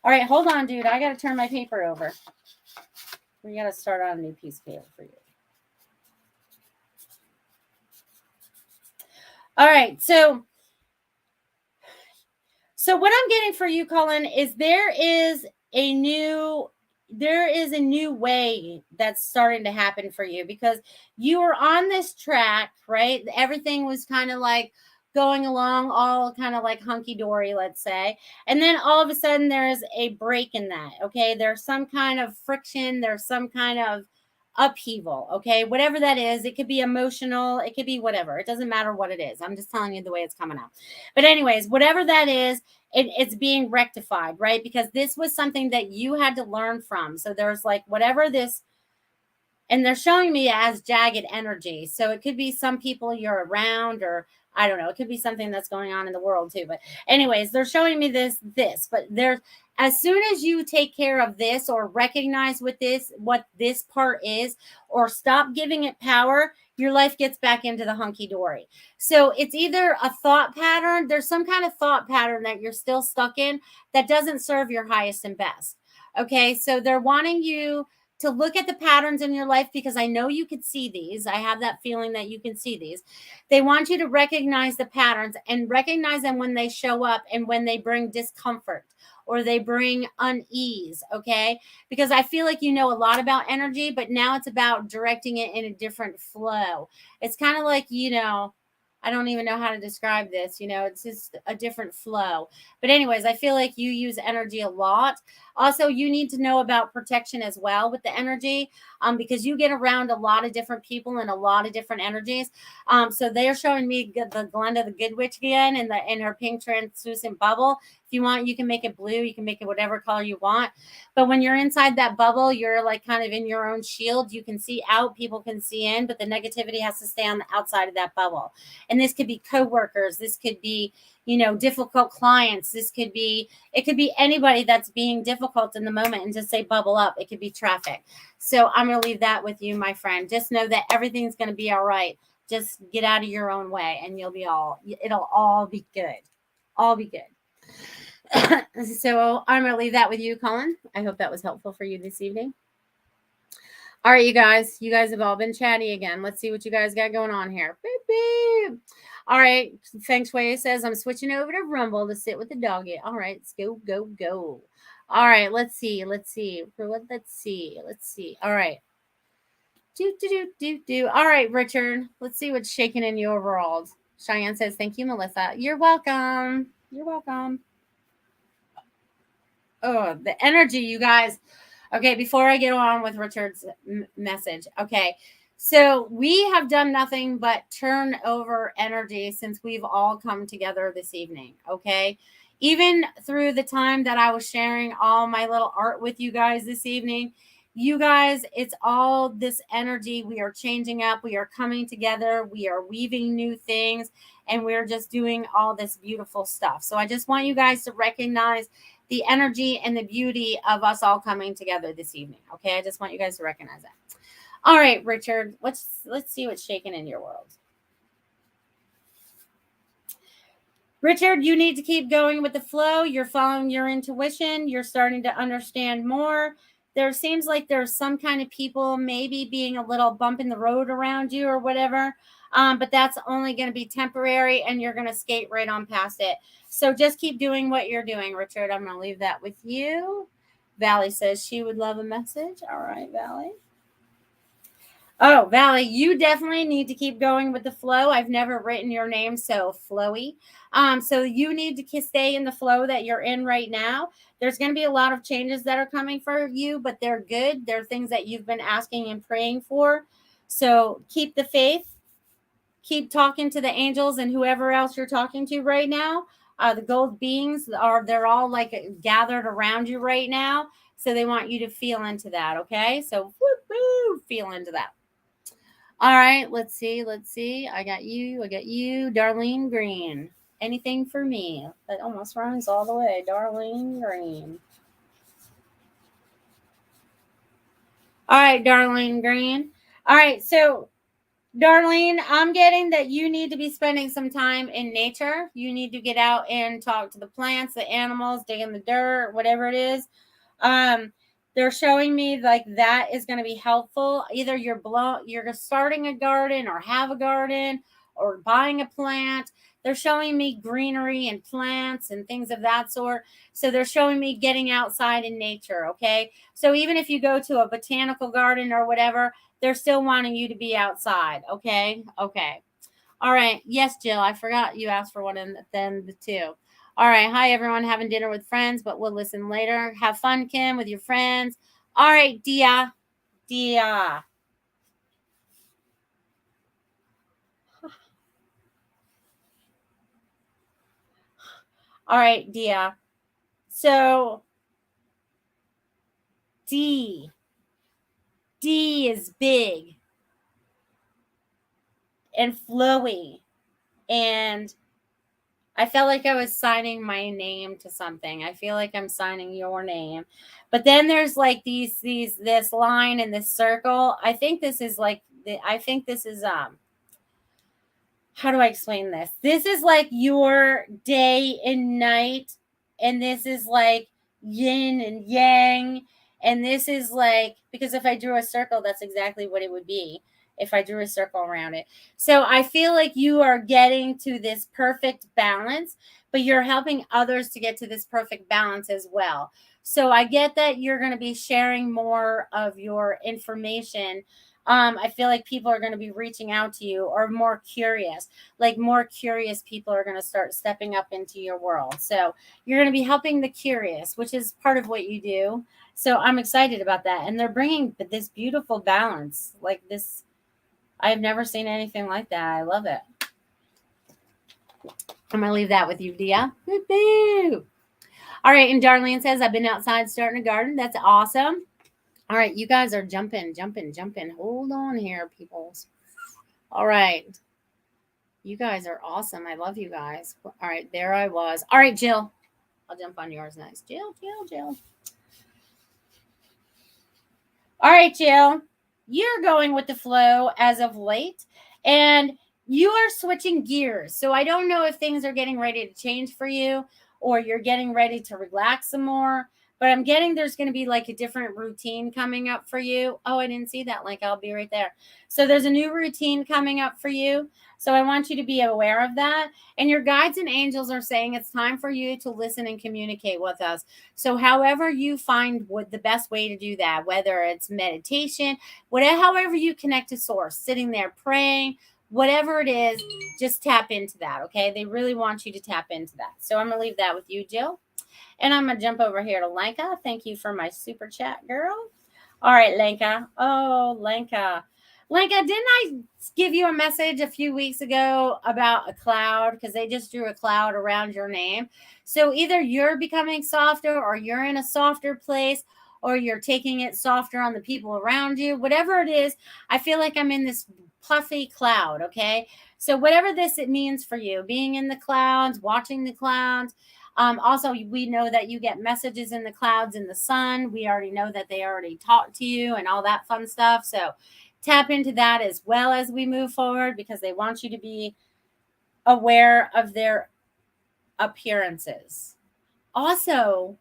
All right, hold on, dude. I got to turn my paper over. We got to start on a new piece of paper for you. All right, so what I'm getting for you, Colin, is there is a new way that's starting to happen for you, because you were on this track, right? Everything was kind of going along, all kind of hunky-dory, let's say. And then all of a sudden there's a break in that. Okay. There's some kind of friction. There's some kind of upheaval. Okay. Whatever that is, it could be emotional. It could be whatever. It doesn't matter what it is. I'm just telling you the way it's coming out. But anyways, whatever that is, it's being rectified, right? Because this was something that you had to learn from. So there's whatever this, and they're showing me as jagged energy. So it could be some people you're around, or I don't know. It could be something that's going on in the world too. But anyways, they're showing me this, but there's, as soon as you take care of this, or recognize what this part is, or stop giving it power, your life gets back into the hunky-dory. So it's either a thought pattern. There's some kind of thought pattern that you're still stuck in that doesn't serve your highest and best. Okay. So they're wanting you to look at the patterns in your life, because I know you could see these. I have that feeling that you can see these. They want you to recognize the patterns and recognize them when they show up and when they bring discomfort or they bring unease, okay? Because I feel like you know a lot about energy, but now it's about directing it in a different flow. It's kind of like, I don't even know how to describe this, it's just a different flow. But anyways, I feel like you use energy a lot. Also, you need to know about protection as well with the energy, because you get around a lot of different people and a lot of different energies. So they're showing me the Glenda the Good Witch again in her pink translucent bubble. If you want, you can make it blue. You can make it whatever color you want. But when you're inside that bubble, you're like kind of in your own shield. You can see out, people can see in, but the negativity has to stay on the outside of that bubble. And this could be coworkers. This could be, difficult clients. It could be anybody that's being difficult in the moment, and just say bubble up. It could be traffic. So I'm going to leave that with you, my friend. Just know that everything's going to be all right. Just get out of your own way and it'll all be good. All be good. So I'm going to leave that with you, Colin. I hope that was helpful for you this evening. All right, you guys have all been chatty again. Let's see what you guys got going on here. Beep, beep. All right. Feng Shui says, I'm switching over to Rumble to sit with the doggy. All right. Let's go, go, go. All right. Let's see. All right. All right, Richard. Let's see what's shaking in your world. Cheyenne says, thank you, Melissa. You're welcome. Oh, the energy, you guys. Okay, before I get on with Richard's message. Okay, so we have done nothing but turn over energy since we've all come together this evening. Okay, even through the time that I was sharing all my little art with you guys this evening, you guys, it's all this energy. We are changing up. We are coming together. We are weaving new things, and we're just doing all this beautiful stuff. So I just want you guys to recognize the energy and the beauty of us all coming together this evening. Okay, I just want you guys to recognize that. All right, Richard, let's see what's shaking in your world. Richard, you need to keep going with the flow. You're following your intuition. You're starting to understand more. There seems like there's some kind of people maybe being a little bump in the road around you or whatever. But that's only going to be temporary, and you're going to skate right on past it. So just keep doing what you're doing, Richard. I'm going to leave that with you. Valley says she would love a message. All right, Valley. Oh, Valley, you definitely need to keep going with the flow. I've never written your name so flowy. So you need to stay in the flow that you're in right now. There's going to be a lot of changes that are coming for you, but they're good. They're things that you've been asking and praying for. So keep the faith. Keep talking to the angels and whoever else you're talking to right now. The gold beings they're all like gathered around you right now. So they want you to feel into that. Okay. So feel into that. All right. Let's see. I got you. Darlene Green. Anything for me? That almost runs all the way. Darlene Green. All right, Darlene Green. All right. So Darlene, I'm getting that you need to be spending some time in nature. You need to get out and talk to the plants, the animals, dig in the dirt, whatever it is. They're showing me like that is going to be helpful. Either you're starting a garden or have a garden or buying a plant. They're showing me greenery and plants and things of that sort. So they're showing me getting outside in nature. Okay. So even if you go to a botanical garden or whatever, they're still wanting you to be outside. Okay. Okay. All right. Yes, Jill. I forgot you asked for one and then the two. All right. Hi, everyone. Having dinner with friends, but we'll listen later. Have fun, Kim, with your friends. All right, Dia. All right, Dia. So D is big and flowy, and I felt like I was signing my name to something. I feel like I'm signing your name. But then there's like this line in this circle. I think this is how do I explain this? This is like your day and night, and this is like yin and yang, And this is like, because if I drew a circle, that's exactly what it would be if I drew a circle around it. So I feel like you are getting to this perfect balance, but you're helping others to get to this perfect balance as well. So I get that you're going to be sharing more of your information. I feel like people are going to be reaching out to you, or more curious, like more curious people are going to start stepping up into your world. So you're going to be helping the curious, which is part of what you do. So I'm excited about that. And they're bringing this beautiful balance, like this. I've never seen anything like that. I love it. I'm going to leave that with you, Dia. Woo-hoo. All right. And Darlene says, I've been outside starting a garden. That's awesome. All right. You guys are jumping. Hold on here, peoples. All right. You guys are awesome. I love you guys. All right. There I was. All right, Jill. I'll jump on yours next. Jill. All right, Jill. You're going with the flow as of late. And you are switching gears. So I don't know if things are getting ready to change for you, or you're getting ready to relax some more. But I'm getting there's going to be like a different routine coming up for you. Oh, I didn't see that link. I'll be right there. So there's a new routine coming up for you. So I want you to be aware of that. And your guides and angels are saying it's time for you to listen and communicate with us. So however you find what the best way to do that, whether it's meditation, whatever, however you connect to source, sitting there praying, whatever it is, just tap into that. Okay. They really want you to tap into that. So I'm going to leave that with you, Jill. And I'm going to jump over here to Lenka. Thank you for my super chat, girl. All right, Lenka. Oh, Lenka. Lenka, didn't I give you a message a few weeks ago about a cloud? Because they just drew a cloud around your name. So either you're becoming softer, or you're in a softer place, or you're taking it softer on the people around you. Whatever it is, I feel like I'm in this puffy cloud, okay? So whatever it means for you, being in the clouds, watching the clouds. Also, we know that you get messages in the clouds in the sun. We already know that they already talk to you and all that fun stuff. So tap into that as well as we move forward, because they want you to be aware of their appearances. Also,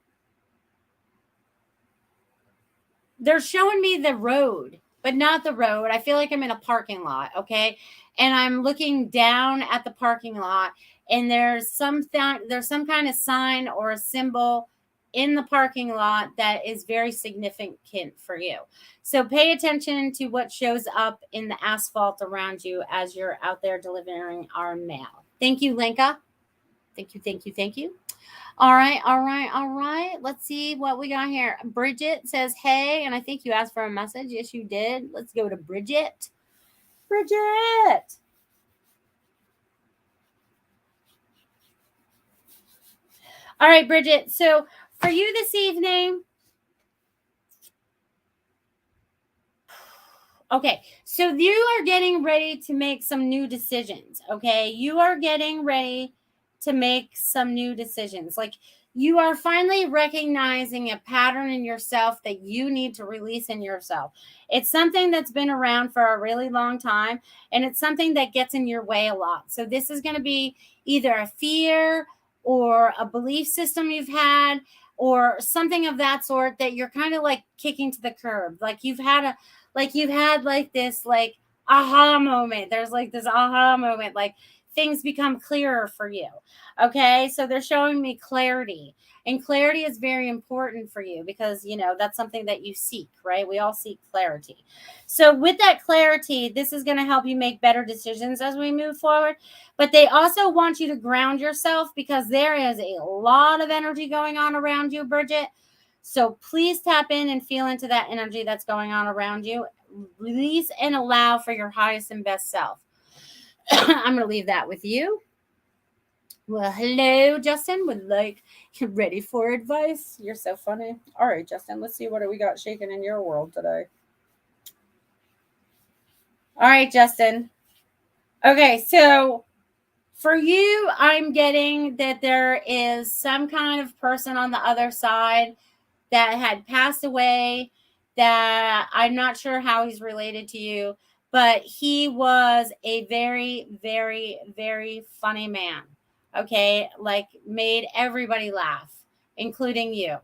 they're showing me the road, but not the road. I feel like I'm in a parking lot, okay? And I'm looking down at the parking lot, and there's some kind of sign or a symbol in the parking lot that is very significant for you. So pay attention to what shows up in the asphalt around you as you're out there delivering our mail. Thank you, Lenka. Thank you. All right. Let's see what we got here. Bridget says, hey, and I think you asked for a message. Yes, you did. Let's go to Bridget. Bridget. All right, Bridget. So for you this evening, okay, so you are getting ready to make some new decisions, okay? You are getting ready to make some new decisions. Like, you are finally recognizing a pattern in yourself that you need to release in yourself. It's something that's been around for a really long time, and it's something that gets in your way a lot. So this is going to be either a fear or a belief system you've had, or something of that sort that you're kind of like kicking to the curb. Like you've had this like aha moment. There's like this aha moment, like things become clearer for you. Okay. So they're showing me clarity, and clarity is very important for you, because, you know, that's something that you seek, right? We all seek clarity. So with that clarity, this is going to help you make better decisions as we move forward. But they also want you to ground yourself, because there is a lot of energy going on around you, Bridget. So please tap in and feel into that energy that's going on around you. Release and allow for your highest and best self. I'm going to leave that with you. Well, hello, Justin. Would like, ready for advice? You're so funny. All right, Justin, let's see what we got shaking in your world today. All right, Justin. Okay, so for you, I'm getting that there is some kind of person on the other side that had passed away, that I'm not sure how he's related to you, but he was a very, very, very funny man. Okay. Like made everybody laugh, including you.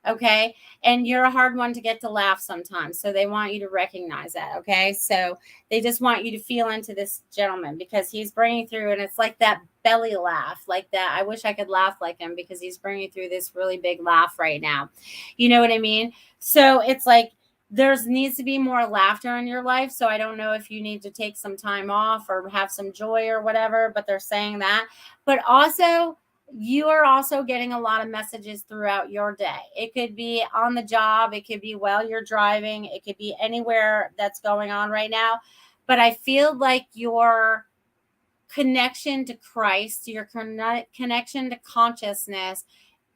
Okay. And you're a hard one to get to laugh sometimes. So they want you to recognize that. Okay. So they just want you to feel into this gentleman because he's bringing through, and it's like that belly laugh, like that. I wish I could laugh like him because he's bringing through this really big laugh right now. You know what I mean? So it's like, there's needs to be more laughter in your life. So I don't know if you need to take some time off or have some joy or whatever, but they're saying that. But also, you are also getting a lot of messages throughout your day. It could be on the job, it could be while you're driving, it could be anywhere that's going on right now. But I feel like your connection to Christ, your connection to consciousness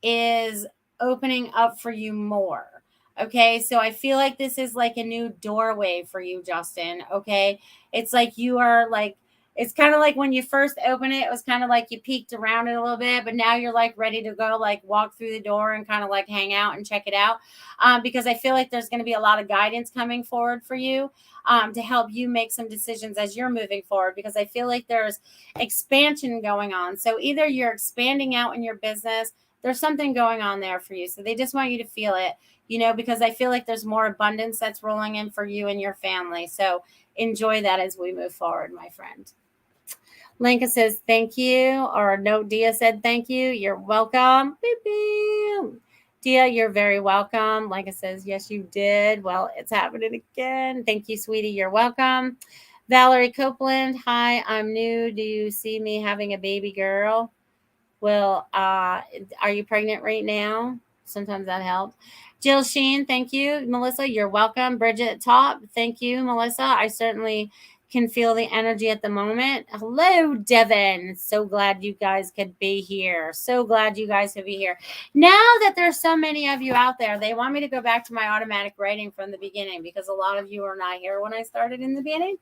is opening up for you more. Okay. So I feel like this is like a new doorway for you, Justin. Okay. It's like you are like, it's kind of like when you first open it, it was kind of like you peeked around it a little bit, but now you're like ready to go, like walk through the door and kind of like hang out and check it out. Because I feel like there's going to be a lot of guidance coming forward for you to help you make some decisions as you're moving forward. Because I feel like there's expansion going on. So either you're expanding out in your business, there's something going on there for you. So they just want you to feel it, because I feel like there's more abundance that's rolling in for you and your family. So enjoy that as we move forward, my friend. Linka says thank you, or no, Dia said thank you. You're welcome. Beep, beep. Dia, you're very welcome. Linka says yes, you did. Well, it's happening again. Thank you, sweetie. You're welcome. Valerie Copeland, hi, I'm new. Do you see me having a baby girl? Well, are you pregnant right now? Sometimes that helps. Jill Sheen, thank you. Melissa, you're welcome. Bridget Top, thank you, Melissa. I certainly can feel the energy at the moment. Hello, Devin. So glad you guys could be here. So glad you guys could be here. Now that there's so many of you out there, they want me to go back to my automatic writing from the beginning because a lot of you are not here when I started in the beginning.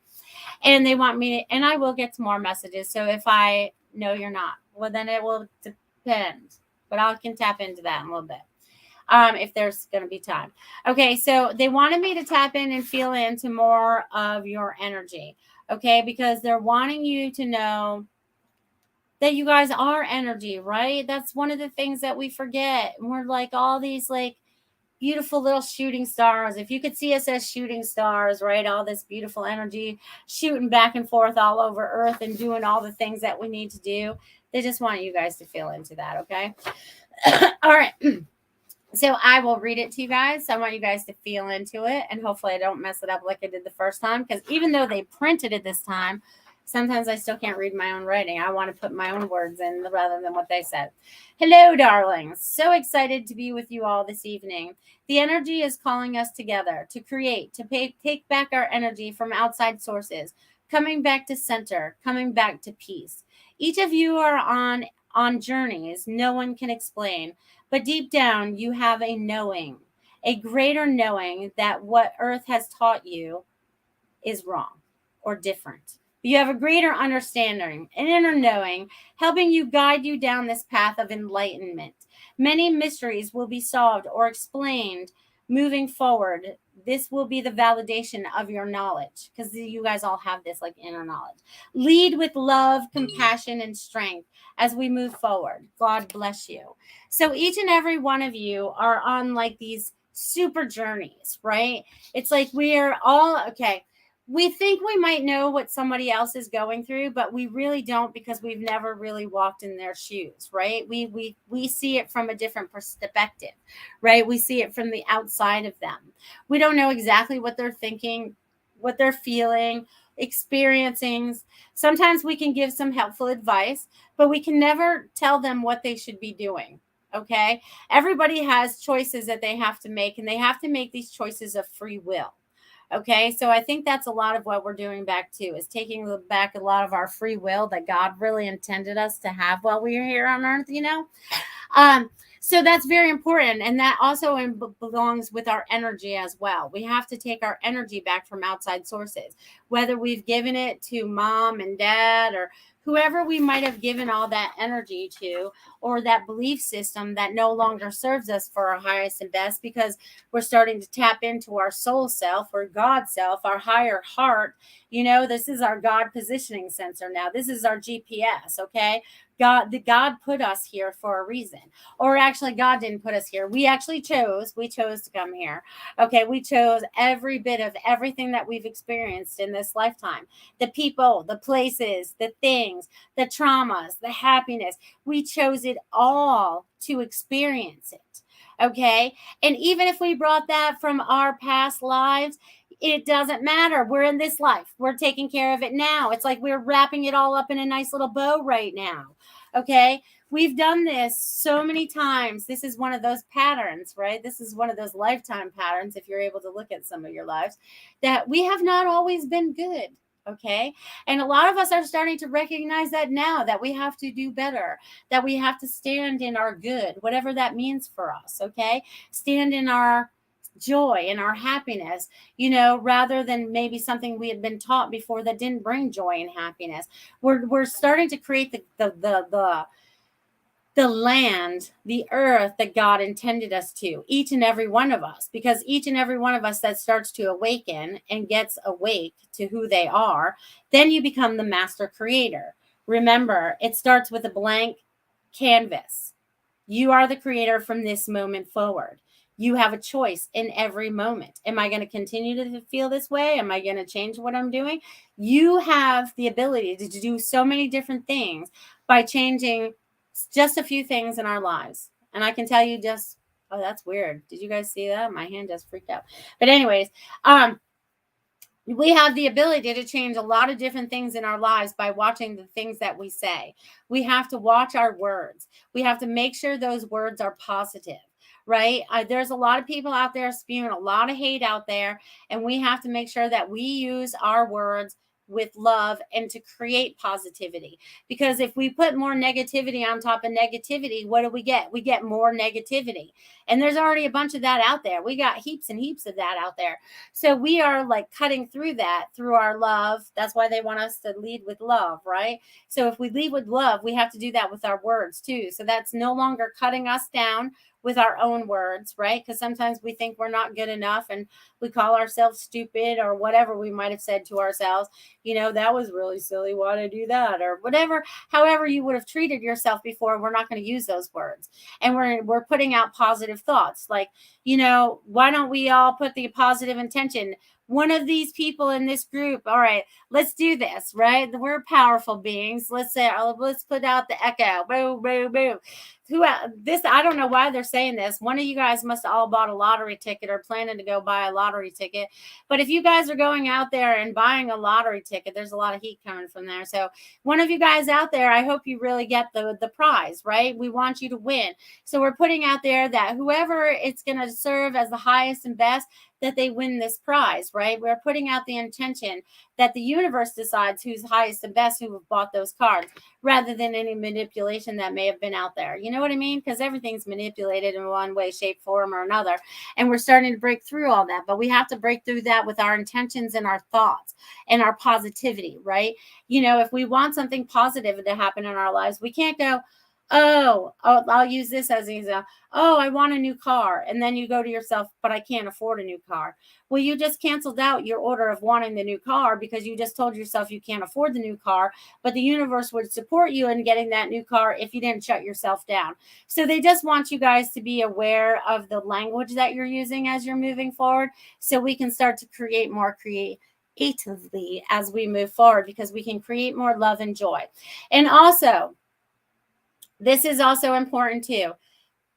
And they want me to, and I will get some more messages. So if I know you're not, well, then it will depend. But I can tap into that in a little bit. If there's going to be time. Okay, so they wanted me to tap in and feel into more of your energy, okay, because they're wanting you to know that you guys are energy, right? That's one of the things that we forget. We're like all these like beautiful little shooting stars. If you could see us as shooting stars, right? All this beautiful energy shooting back and forth all over Earth and doing all the things that we need to do. They just want you guys to feel into that, okay? All right. So I will read it to you guys. I want you guys to feel into it, and hopefully I don't mess it up like I did the first time, because even though they printed it this time, sometimes I still can't read my own writing. I want to put my own words in rather than what they said. Hello, darlings. So excited to be with you all this evening. The energy is calling us together to create, to take back our energy from outside sources, coming back to center, coming back to peace. Each of you are on journeys no one can explain. But deep down, you have a knowing, a greater knowing that what Earth has taught you is wrong or different. You have a greater understanding, an inner knowing, helping you guide you down this path of enlightenment. Many mysteries will be solved or explained moving forward. This will be the validation of your knowledge, because you guys all have this like inner knowledge. Lead with love, compassion, and strength as we move forward. God bless you. So each and every one of you are on like these super journeys, right? It's like we are all, okay, we think we might know what somebody else is going through, but we really don't, because we've never really walked in their shoes, right? We see it from a different perspective, right? We see it from the outside of them. We don't know exactly what they're thinking, what they're feeling, experiencing. Sometimes we can give some helpful advice, but we can never tell them what they should be doing. Okay. Everybody has choices that they have to make, and they have to make these choices of free will. Okay. So I think that's a lot of what we're doing back too, is taking back a lot of our free will that God really intended us to have while we were here on earth, So that's very important. And that also belongs with our energy as well. We have to take our energy back from outside sources, whether we've given it to mom and dad or whoever we might have given all that energy to, or that belief system that no longer serves us for our highest and best, because we're starting to tap into our soul self or God self, our higher heart. This is our God positioning sensor now. This is our GPS, okay? God put us here for a reason. Or actually, God didn't put us here. We chose to come here. Okay, we chose every bit of everything that we've experienced in this lifetime. The people, the places, the things, the traumas, the happiness. We chose it all to experience it. Okay, and even if we brought that from our past lives, it doesn't matter. We're in this life. We're taking care of it now. It's like we're wrapping it all up in a nice little bow right now. Okay. We've done this so many times. This is one of those patterns, right? This is one of those lifetime patterns, if you're able to look at some of your lives, that we have not always been good. Okay. And a lot of us are starting to recognize that now, that we have to do better, that we have to stand in our good, whatever that means for us. Okay. Stand in our joy and our happiness, rather than maybe something we had been taught before that didn't bring joy and happiness. We're starting to create the land, the earth that God intended us to, each and every one of us, because each and every one of us that starts to awaken and gets awake to who they are, then you become the master creator. Remember, it starts with a blank canvas. You are the creator from this moment forward. You have a choice in every moment. Am I going to continue to feel this way? Am I going to change what I'm doing? You have the ability to do so many different things by changing just a few things in our lives. And I can tell you oh, that's weird. Did you guys see that? My hand just freaked out. But anyways, we have the ability to change a lot of different things in our lives by watching the things that we say. We have to watch our words. We have to make sure those words are positive, right? There's a lot of people out there spewing a lot of hate out there, and we have to make sure that we use our words with love and to create positivity. Because if we put more negativity on top of negativity, what do we get? We get more negativity. And there's already a bunch of that out there. We got heaps and heaps of that out there. So we are like cutting through that through our love. That's why they want us to lead with love, right? So if we lead with love, we have to do that with our words too. So that's no longer cutting us down with our own words, right? Because sometimes we think we're not good enough and we call ourselves stupid or whatever we might have said to ourselves. That was really silly. Why did I do that? Or whatever, however you would have treated yourself before, we're not going to use those words. And we're putting out positive thoughts. Like, why don't we all put the positive intention? One of these people in this group, all right, let's do this, right? We're powerful beings. Let's put out the echo. Boo, boo, boo. I don't know why they're saying this. One of you guys must have all bought a lottery ticket or planning to go buy a lottery ticket. But if you guys are going out there and buying a lottery ticket, there's a lot of heat coming from there. So one of you guys out there, I hope you really get the prize, right? We want you to win. So we're putting out there that whoever it's going to serve as the highest and best, that they win this prize, right? We're putting out the intention that the universe decides who's highest and best, who have bought those cards, rather than any manipulation that may have been out there. You know what I mean? Because everything's manipulated in one way, shape, form, or another. And we're starting to break through all that. But we have to break through that with our intentions and our thoughts and our positivity, right? If we want something positive to happen in our lives, we can't go, oh, I'll use this as an example. Oh, I want a new car. And then you go to yourself, but I can't afford a new car. Well, you just canceled out your order of wanting the new car because you just told yourself you can't afford the new car, but the universe would support you in getting that new car if you didn't shut yourself down. So they just want you guys to be aware of the language that you're using as you're moving forward, so we can start to create more creatively as we move forward, because we can create more love and joy. And also, this is also important too.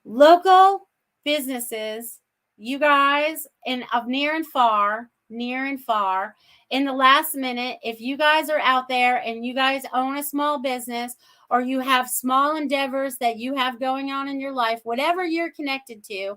Local businesses, you guys, of near and far, in the last minute, if you guys are out there and you guys own a small business, or you have small endeavors that you have going on in your life, whatever you're connected to,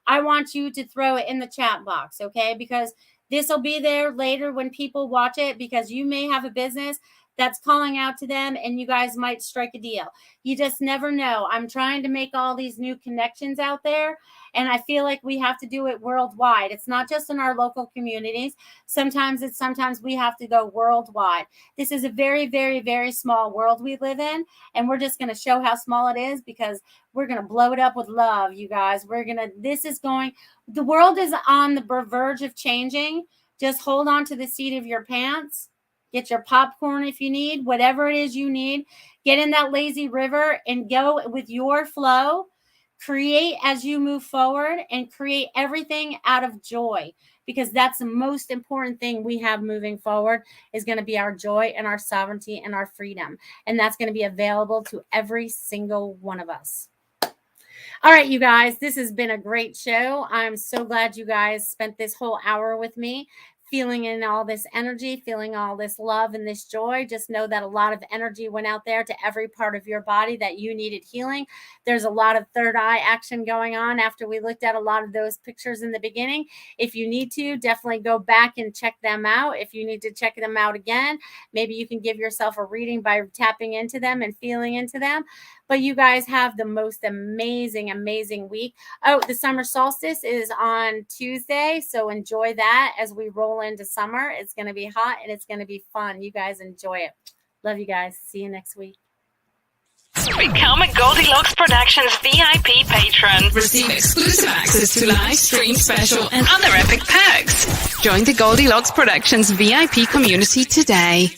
I want you to throw it in the chat box, okay? Because this will be there later when people watch it, because you may have a business that's calling out to them, and you guys might strike a deal. You just never know. I'm trying to make all these new connections out there, and I feel like we have to do it worldwide. It's not just in our local communities. Sometimes we have to go worldwide. This is a very, very, very small world we live in, and we're just going to show how small it is because we're going to blow it up with love, you guys. The world is on the verge of changing. Just hold on to the seat of your pants. Get your popcorn if you need, whatever it is you need. Get in that lazy river and go with your flow. Create as you move forward and create everything out of joy, because that's the most important thing we have moving forward is going to be our joy and our sovereignty and our freedom. And that's going to be available to every single one of us. All right, you guys, this has been a great show. I'm so glad you guys spent this whole hour with me, feeling in all this energy, feeling all this love and this joy. Just know that a lot of energy went out there to every part of your body that you needed healing. There's a lot of third eye action going on after we looked at a lot of those pictures in the beginning. If you need to, definitely go back and check them out. If you need to check them out again, maybe you can give yourself a reading by tapping into them and feeling into them. But you guys have the most amazing, amazing week. Oh, the summer solstice is on Tuesday, so enjoy that as we roll into summer. It's going to be hot and it's going to be fun. You guys enjoy it. Love you guys. See you next week. Become a Goldylocks Productions VIP patron. Receive exclusive access to live stream special and other epic perks. Join the Goldylocks Productions VIP community today.